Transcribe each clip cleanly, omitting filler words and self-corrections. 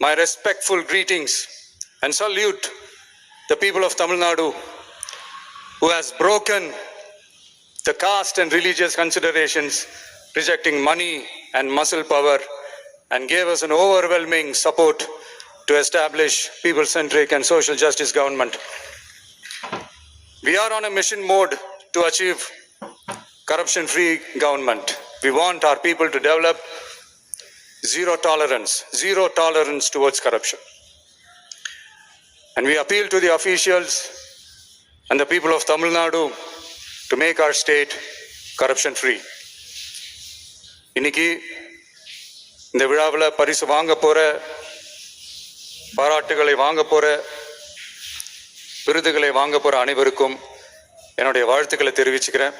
my respectful greetings and salute the people of Tamil Nadu who has broken the caste and religious considerations, rejecting money and muscle power, and gave us an overwhelming support to establish people-centric and social justice government. We are on a mission mode to achieve corruption-free government. We want our people to develop zero tolerance towards corruption. And we appeal to the officials and the people of Tamil Nadu to make our state corruption-free. இன்னைக்கு இந்த விழாவில் பரிசு வாங்க போற, பாராட்டுகளை வாங்க போற, விருதுகளை வாங்க போற அனைவருக்கும் என்னுடைய வாழ்த்துக்களை தெரிவிச்சுக்கிறேன்.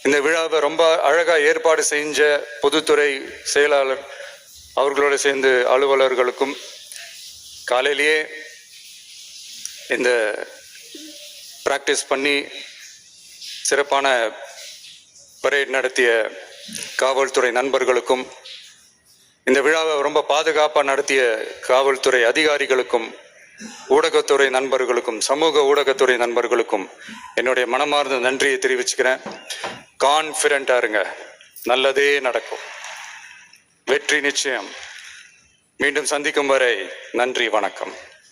இந்த விழாவை ரொம்ப அழகா ஏற்பாடு செஞ்ச பொதுத்துறை செயலாளர் அவர்களோடு சேர்ந்து அலுவலர்களுக்கும், காலையிலேயே இந்த பிராக்டிஸ் பண்ணி சிறப்பான பரேட் நடத்திய காவல்துறை நண்பர்களுக்கும், இந்த விழாவை ரொம்ப பாதுகாப்பாக நடத்திய காவல்துறை அதிகாரிகளுக்கும், ஊடகத்துறை நண்பர்களுக்கும், சமூக ஊடகத்துறை நண்பர்களுக்கும் என்னுடைய மனமார்ந்த நன்றியை தெரிவிச்சுக்கிறேன். கான்ஃபிடென்ட்டா இருங்க, நல்லதே நடக்கும், வெற்றி நிச்சயம். மீண்டும் சந்திக்கும் வரை நன்றி, வணக்கம்.